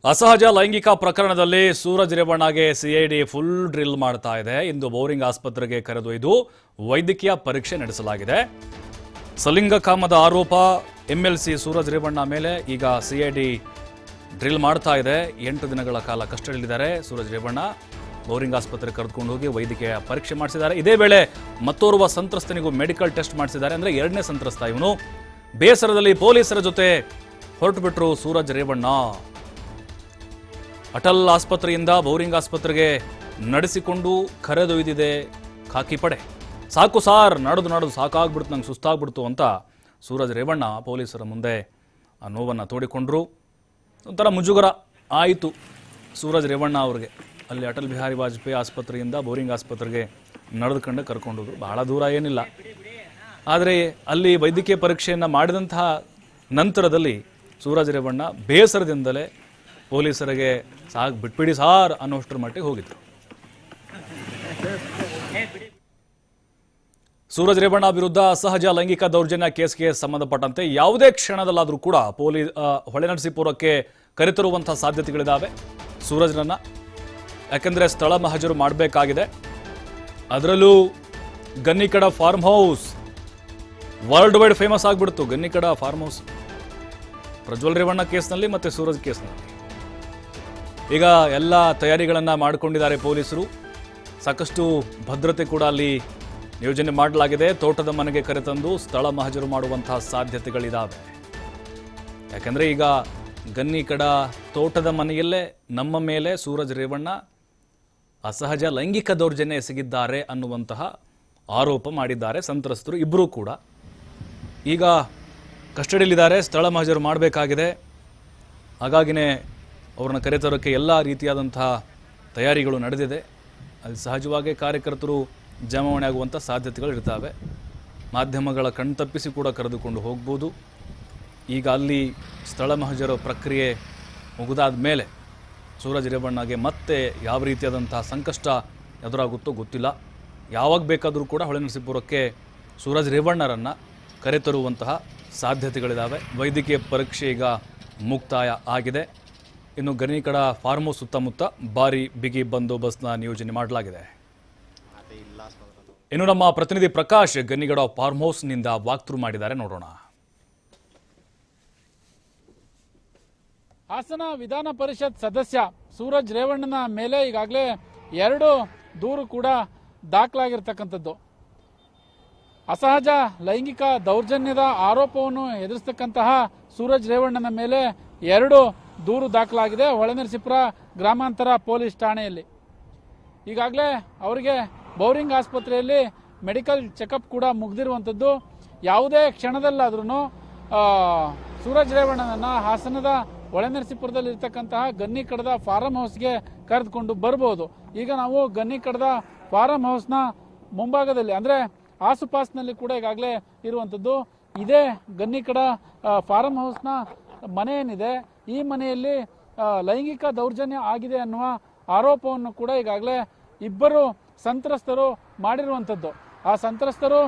ಅಸಹಜ ಲೈಂಗಿಕ ಪ್ರಕರಣದಲ್ಲಿ ಸೂರಜ್ ರೇವಣ್ಣಗೆ ಸಿಐಡಿ ಫುಲ್ ಡ್ರಿಲ್ ಮಾಡ್ತಾ ಇದೆ. ಇಂದು ಬೋರಿಂಗ್ ಆಸ್ಪತ್ರೆಗೆ ಕರೆದೊಯ್ದು ವೈದ್ಯಕೀಯ ಪರೀಕ್ಷೆ ನಡೆಸಲಾಗಿದೆ. ಸಲಿಂಗಕಾಮದ ಆರೋಪ ಎಂಎಲ್ಸಿ ಸೂರಜ್ ರೇವಣ್ಣ ಮೇಲೆ ಈಗ ಸಿಐಡಿ ಡ್ರಿಲ್ ಮಾಡ್ತಾ ಇದೆ. 8 ದಿನಗಳ ಕಾಲ ಕಸ್ಟಡಿಯಲ್ಲಿದ್ದಾರೆ ಸೂರಜ್ ರೇವಣ್ಣ. ಬೋರಿಂಗ್ ಆಸ್ಪತ್ರೆಗೆ ಕರೆದುಕೊಂಡು ಹೋಗಿ ವೈದ್ಯಕೀಯ ಪರೀಕ್ಷೆ ಮಾಡಿಸಿದ್ದಾರೆ. ಇದೇ ವೇಳೆ ಮತ್ತೋರ್ವ ಸಂತ್ರಸ್ತನಿಗೂ ಮೆಡಿಕಲ್ ಟೆಸ್ಟ್ ಮಾಡಿಸಿದ್ದಾರೆ. ಅಂದರೆ 2ನೇ ಸಂತ್ರಸ್ತ ಇವನು. ಬೇಸರದಲ್ಲಿ ಪೊಲೀಸರ ಜೊತೆ ಹೊರಟು ಬಿಟ್ಟರು ಸೂರಜ್ ರೇವಣ್ಣ. ಅಟಲ್ ಆಸ್ಪತ್ರೆಯಿಂದ ಬೋರಿಂಗ್ ಆಸ್ಪತ್ರೆಗೆ ನಡೆಸಿಕೊಂಡು ಕರೆದೊಯ್ದಿದೆ ಖಾಕಿ ಪಡೆ. ಸಾಕು ಸಾರ್, ನಡೆದು ಸಾಕಾಗ್ಬಿಡ್ತು, ನಂಗೆ ಸುಸ್ತಾಗ್ಬಿಡ್ತು ಅಂತ ಸೂರಜ್ ರೇವಣ್ಣ ಪೊಲೀಸರ ಮುಂದೆ ಆ ನೋವನ್ನು ತೋಡಿಕೊಂಡ್ರು. ಒಂಥರ ಮುಜುಗರ ಆಯಿತು ಸೂರಜ್ ರೇವಣ್ಣ ಅವ್ರಿಗೆ. ಅಲ್ಲಿ ಅಟಲ್ ಬಿಹಾರಿ ವಾಜಪೇಯಿ ಆಸ್ಪತ್ರೆಯಿಂದ ಬೋರಿಂಗ್ ಆಸ್ಪತ್ರೆಗೆ ನಡೆದುಕೊಂಡು ಕರ್ಕೊಂಡೋದು. ಬಹಳ ದೂರ ಏನಿಲ್ಲ. ಆದರೆ ಅಲ್ಲಿ ವೈದ್ಯಕೀಯ ಪರೀಕ್ಷೆಯನ್ನು ಮಾಡಿದಂತಹ ನಂತರದಲ್ಲಿ ಸೂರಜ್ ರೇವಣ್ಣ ಬೇಸರದಿಂದಲೇ ಪೊಲೀಸರಿಗೆ ಬಿಟ್ಬಿಡಿ ಸಾರ್ ಅನ್ನೋಷ್ಟರ ಮಟ್ಟಿಗೆ ಹೋಗಿದ್ರು. ಸೂರಜ್ ರೇವಣ್ಣ ವಿರುದ್ಧ ಅಸಹಜ ಲೈಂಗಿಕ ದೌರ್ಜನ್ಯ ಕೇಸ್ಗೆ ಸಂಬಂಧಪಟ್ಟಂತೆ ಯಾವುದೇ ಕ್ಷಣದಲ್ಲಾದರೂ ಕೂಡ ಹೊಳೆನರಸೀಪುರಕ್ಕೆ ಕರೆತರುವಂತಹ ಸಾಧ್ಯತೆಗಳಿದ್ದಾವೆ ಸೂರಜ್ರನ್ನ. ಯಾಕೆಂದರೆ ಸ್ಥಳ ಮಹಜರು ಮಾಡಬೇಕಾಗಿದೆ. ಅದರಲ್ಲೂ Gannikada farm house world wide famous ಆಗಿಬಿಡ್ತು. ಗನ್ನಿಕಡ ಫಾರ್ಮ್ ಹೌಸ್ ಪ್ರಜ್ವಲ್ ರೇವಣ್ಣ ಕೇಸ್ನಲ್ಲಿ ಮತ್ತು ಸೂರಜ್ ಕೇಸ್ನಲ್ಲಿ ಈಗ ಎಲ್ಲ ತಯಾರಿಗಳನ್ನು ಮಾಡಿಕೊಂಡಿದ್ದಾರೆ ಪೊಲೀಸರು. ಸಾಕಷ್ಟು ಭದ್ರತೆ ಕೂಡ ಅಲ್ಲಿ ನಿಯೋಜನೆ ಮಾಡಲಾಗಿದೆ. ತೋಟದ ಮನೆಗೆ ಕರೆತಂದು ಸ್ಥಳ ಮಹಜರು ಮಾಡುವಂತಹ ಸಾಧ್ಯತೆಗಳಿದ್ದಾವೆ. ಯಾಕಂದರೆ ಈಗ ಗನ್ನಿಕಡ ತೋಟದ ಮನೆಯಲ್ಲೇ ನಮ್ಮ ಮೇಲೆ ಸೂರಜ್ ರೇವಣ್ಣ ಅಸಹಜ ಲೈಂಗಿಕ ದೌರ್ಜನ್ಯ ಎಸಗಿದ್ದಾರೆ ಅನ್ನುವಂತಹ ಆರೋಪ ಮಾಡಿದ್ದಾರೆ ಸಂತ್ರಸ್ತರು ಇಬ್ಬರೂ ಕೂಡ. ಈಗ ಕಸ್ಟಡಿಯಲ್ಲಿದ್ದಾರೆ. ಸ್ಥಳ ಮಹಜರು ಮಾಡಬೇಕಾಗಿದೆ. ಹಾಗಾಗಿನೇ ಅವ್ರನ್ನ ಕರೆತರೋಕ್ಕೆ ಎಲ್ಲ ರೀತಿಯಾದಂತಹ ತಯಾರಿಗಳು ನಡೆದಿದೆ. ಅಲ್ಲಿ ಸಹಜವಾಗಿ ಕಾರ್ಯಕರ್ತರು ಜಮಾವಣೆ ಆಗುವಂಥ ಸಾಧ್ಯತೆಗಳು ಇರ್ತವೆ. ಮಾಧ್ಯಮಗಳ ಕಣ್ತಪ್ಪಿಸಿ ಕೂಡ ಕರೆದುಕೊಂಡು ಹೋಗ್ಬೋದು. ಈಗ ಅಲ್ಲಿ ಸ್ಥಳ ಮಹಜರು ಪ್ರಕ್ರಿಯೆ ಮುಗಿದಾದ ಮೇಲೆ ಸೂರಜ್ ರೇವಣ್ಣಗೆ ಮತ್ತೆ ಯಾವ ರೀತಿಯಾದಂತಹ ಸಂಕಷ್ಟ ಎದುರಾಗುತ್ತೋ ಗೊತ್ತಿಲ್ಲ. ಯಾವಾಗ ಬೇಕಾದರೂ ಕೂಡ ಹೊಳೆನರಸೀಪುರಕ್ಕೆ ಸೂರಜ್ ರೇವಣ್ಣರನ್ನು ಕರೆತರುವಂತಹ ಸಾಧ್ಯತೆಗಳಿದ್ದಾವೆ. ವೈದ್ಯಕೀಯ ಪರೀಕ್ಷೆ ಈಗ ಮುಕ್ತಾಯ ಆಗಿದೆ. ಇನ್ನು ಗನ್ನಿಕಡ ಫಾರ್ಮ್ ಹೌಸ್ ಸುತ್ತಮುತ್ತ ಭಾರಿ ಬಿಗಿ ಬಂದೋಬಸ್ತ್ನ ನಿಯೋಜನೆ ಮಾಡಲಾಗಿದೆ. ಇನ್ನು ನಮ್ಮ ಪ್ರತಿನಿಧಿ ಪ್ರಕಾಶ್ ಗನ್ನಿಗಡ ಫಾರ್ಮ್ ಹೌಸ್ನಿಂದ ವಾಕ್ಥ್ರೂ ಮಾಡಿದ್ದಾರೆ, ನೋಡೋಣ. ಹಾಸನ ವಿಧಾನ ಪರಿಷತ್ ಸದಸ್ಯ ಸೂರಜ್ ರೇವಣ್ಣನ ಮೇಲೆ ಈಗಾಗಲೇ 2 ದೂರು ಕೂಡ ದಾಖಲಾಗಿರ್ತಕ್ಕಂಥದ್ದು. ಅಸಹಜ ಲೈಂಗಿಕ ದೌರ್ಜನ್ಯದ ಆರೋಪವನ್ನು ಎದುರಿಸ್ತಕ್ಕಂತಹ ಸೂರಜ್ ರೇವಣ್ಣನ ಮೇಲೆ 2 ದೂರು ದಾಖಲಾಗಿದೆ ಹೊಳೆನರಸೀಪುರ ಗ್ರಾಮಾಂತರ ಪೊಲೀಸ್ ಠಾಣೆಯಲ್ಲಿ. ಈಗಾಗಲೇ ಅವರಿಗೆ ಬೋರಿಂಗ್ ಆಸ್ಪತ್ರೆಯಲ್ಲಿ ಮೆಡಿಕಲ್ ಚೆಕಪ್ ಕೂಡ ಮುಗಿದಿರುವಂಥದ್ದು. ಯಾವುದೇ ಕ್ಷಣದಲ್ಲಾದ್ರೂ ಸೂರಜ್ ರೇವಣ್ಣನನ್ನು ಹಾಸನದ ಹೊಳೆನರಸೀಪುರದಲ್ಲಿ ಇರ್ತಕ್ಕಂತಹ ಗನ್ನಿಕಡದ ಫಾರಂ ಹೌಸ್ಗೆ ಕರೆದುಕೊಂಡು ಬರ್ಬೋದು. ಈಗ ನಾವು ಗನ್ನಿಕಡದ ಫಾರಂ ಹೌಸ್ನ ಮುಂಭಾಗದಲ್ಲಿ ಅಂದರೆ ಆಸುಪಾಸಿನಲ್ಲಿ ಕೂಡ ಈಗಾಗಲೇ ಇರುವಂಥದ್ದು. ಇದೇ ಗನ್ನಿಕಡ ಫಾರಂ ಹೌಸ್ನ ಮನೆ ಏನಿದೆ, ಈ ಮನೆಯಲ್ಲಿ ಲೈಂಗಿಕ ದೌರ್ಜನ್ಯ ಆಗಿದೆ ಅನ್ನುವ ಆರೋಪವನ್ನು ಕೂಡ ಈಗಾಗಲೇ ಇಬ್ಬರು ಸಂತ್ರಸ್ತರು ಮಾಡಿರುವಂಥದ್ದು. ಆ ಸಂತ್ರಸ್ತರು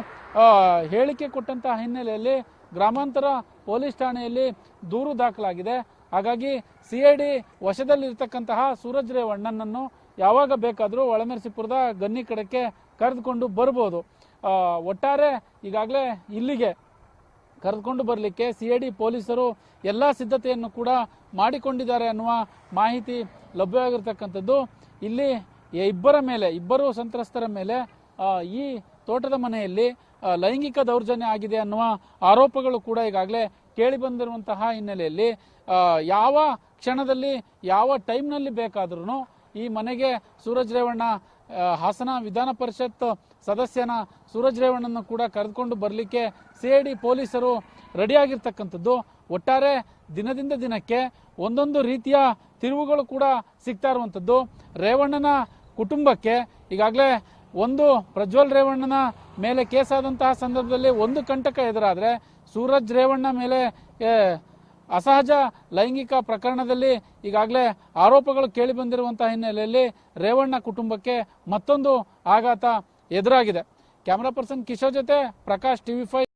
ಹೇಳಿಕೆ ಕೊಟ್ಟಂತಹ ಹಿನ್ನೆಲೆಯಲ್ಲಿ ಗ್ರಾಮಾಂತರ ಪೊಲೀಸ್ ಠಾಣೆಯಲ್ಲಿ ದೂರು ದಾಖಲಾಗಿದೆ. ಹಾಗಾಗಿ ಸಿಐಡಿ ವಶದಲ್ಲಿರ್ತಕ್ಕಂತಹ ಸೂರಜ್ ರೇವಣ್ಣನನ್ನು ಯಾವಾಗ ಬೇಕಾದರೂ ಹೊಳೆನರಸೀಪುರದ ಗನ್ನಿಕಡಕ್ಕೆ ಕರೆದುಕೊಂಡು ಬರ್ಬೋದು. ಒಟ್ಟಾರೆ ಈಗಾಗಲೇ ಇಲ್ಲಿಗೆ ಕರೆದುಕೊಂಡು ಬರಲಿಕ್ಕೆ ಸಿಐಡಿ ಪೊಲೀಸರು ಎಲ್ಲ ಸಿದ್ಧತೆಯನ್ನು ಕೂಡ ಮಾಡಿಕೊಂಡಿದ್ದಾರೆ ಅನ್ನುವ ಮಾಹಿತಿ ಲಭ್ಯವಾಗಿರ್ತಕ್ಕಂಥದ್ದು. ಇಲ್ಲಿ ಇಬ್ಬರು ಸಂತ್ರಸ್ತರ ಮೇಲೆ ಈ ತೋಟದ ಮನೆಯಲ್ಲಿ ಲೈಂಗಿಕ ದೌರ್ಜನ್ಯ ಆಗಿದೆ ಅನ್ನುವ ಆರೋಪಗಳು ಕೂಡ ಈಗಾಗಲೇ ಕೇಳಿ ಬಂದಿರುವಂತಹ ಹಿನ್ನೆಲೆಯಲ್ಲಿ ಯಾವ ಕ್ಷಣದಲ್ಲಿ ಯಾವ ಟೈಮ್ನಲ್ಲಿ ಬೇಕಾದ್ರೂ ಈ ಮನೆಗೆ ಸೂರಜ್ ರೇವಣ್ಣ ಹಾಸನ ವಿಧಾನ ಪರಿಷತ್ ಸದಸ್ಯನ ಸೂರಜ್ ರೇವಣ್ಣನ ಕೂಡ ಕರೆದುಕೊಂಡು ಬರಲಿಕ್ಕೆ ಸಿಐಡಿ ಪೊಲೀಸರು ರೆಡಿಯಾಗಿರ್ತಕ್ಕಂಥದ್ದು. ಒಟ್ಟಾರೆ ದಿನದಿಂದ ದಿನಕ್ಕೆ ಒಂದೊಂದು ರೀತಿಯ ತಿರುವುಗಳು ಕೂಡ ಸಿಗ್ತಾ ಇರುವಂಥದ್ದು. ರೇವಣ್ಣನ ಕುಟುಂಬಕ್ಕೆ ಈಗಾಗಲೇ ಒಂದು ಪ್ರಜ್ವಲ್ ರೇವಣ್ಣನ ಮೇಲೆ ಕೇಸಾದಂತಹ ಸಂದರ್ಭದಲ್ಲಿ ಒಂದು ಕಂಟಕ ಎದುರಾದರೆ ಸೂರಜ್ ರೇವಣ್ಣ ಮೇಲೆ ಅಸಹಜ ಲೈಂಗಿಕ ಪ್ರಕರಣದಲ್ಲಿ ಈಗಾಗಲೇ ಆರೋಪಗಳು ಕೇಳಿ ಬಂದಿರುವಂತಹ ಹಿನ್ನೆಲೆಯಲ್ಲಿ ರೇವಣ್ಣ ಕುಟುಂಬಕ್ಕೆ ಮತ್ತೊಂದು ಆಘಾತ ಎದುರಾಗಿದೆ. ಕ್ಯಾಮರಾ ಪರ್ಸನ್ ಕಿಶೋರ್ ಜೊತೆ ಪ್ರಕಾಶ್, TV5.